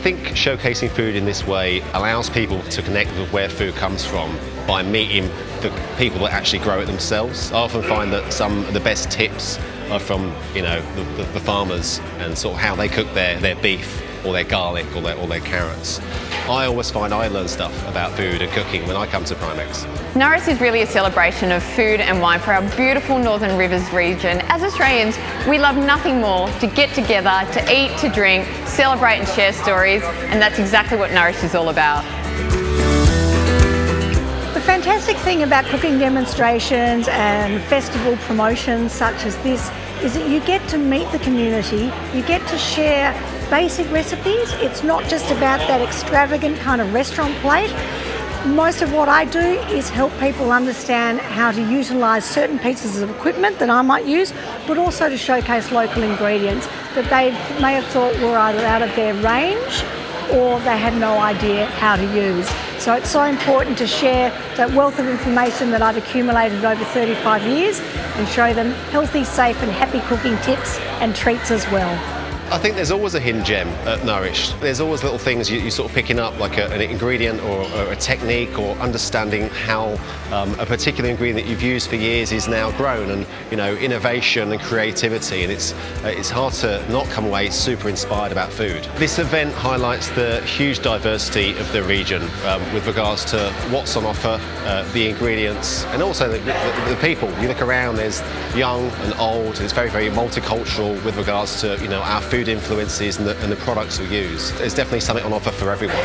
think showcasing food in this way allows people to connect with where food comes from by meeting the people that actually grow it themselves. I often find that some of the best tips are from, you know, the farmers and sort of how they cook their beef or their garlic or their carrots. I always find I learn stuff about food and cooking when I come to Primex. Nourish is really a celebration of food and wine for our beautiful Northern Rivers region. As Australians, we love nothing more to get together, to eat, to drink, celebrate and share stories, and that's exactly what Nourish is all about. The fantastic thing about cooking demonstrations and festival promotions such as this is that you get to meet the community, you get to share basic recipes. It's not just about that extravagant kind of restaurant plate. Most of what I do is help people understand how to utilise certain pieces of equipment that I might use, but also to showcase local ingredients that they may have thought were either out of their range or they had no idea how to use. So it's so important to share that wealth of information that I've accumulated over 35 years and show them healthy, safe and happy cooking tips and treats as well. I think there's always a hidden gem at Nourish. There's always little things you're sort of picking up, like an ingredient or a technique, or understanding how a particular ingredient that you've used for years is now grown, and you know, innovation and creativity. And it's hard to not come away super inspired about food. This event highlights the huge diversity of the region with regards to what's on offer, the ingredients, and also the people. You look around, there's young and old. It's very, very multicultural with regards to, you know, our food influences and the products we use. There's definitely something on offer for everyone.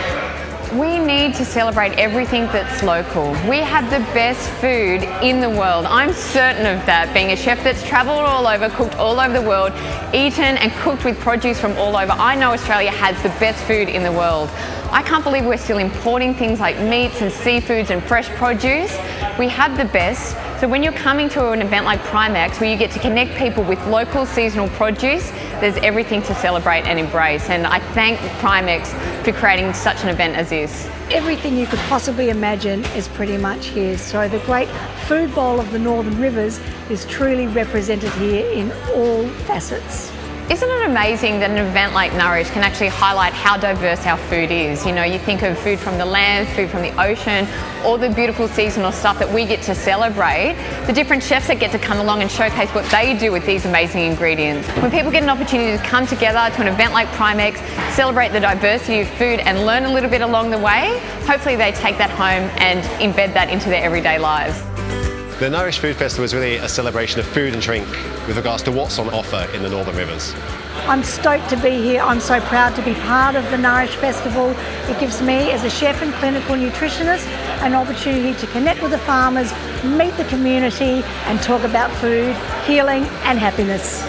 We need to celebrate everything that's local. We have the best food in the world. I'm certain of that, being a chef that's travelled all over, cooked all over the world, eaten and cooked with produce from all over. I know Australia has the best food in the world. I can't believe we're still importing things like meats and seafoods and fresh produce. We have the best. So when you're coming to an event like Primex, where you get to connect people with local seasonal produce, there's everything to celebrate and embrace. And I thank Primex for creating such an event as this. Everything you could possibly imagine is pretty much here. So the great food bowl of the Northern Rivers is truly represented here in all facets. Isn't it amazing that an event like Nourish can actually highlight how diverse our food is? You know, you think of food from the land, food from the ocean, all the beautiful seasonal stuff that we get to celebrate, the different chefs that get to come along and showcase what they do with these amazing ingredients. When people get an opportunity to come together to an event like Primex, celebrate the diversity of food and learn a little bit along the way, hopefully they take that home and embed that into their everyday lives. The Nourish Food Festival is really a celebration of food and drink with regards to what's on offer in the Northern Rivers. I'm stoked to be here. I'm so proud to be part of the Nourish Festival. It gives me, as a chef and clinical nutritionist, an opportunity to connect with the farmers, meet the community and talk about food, healing and happiness.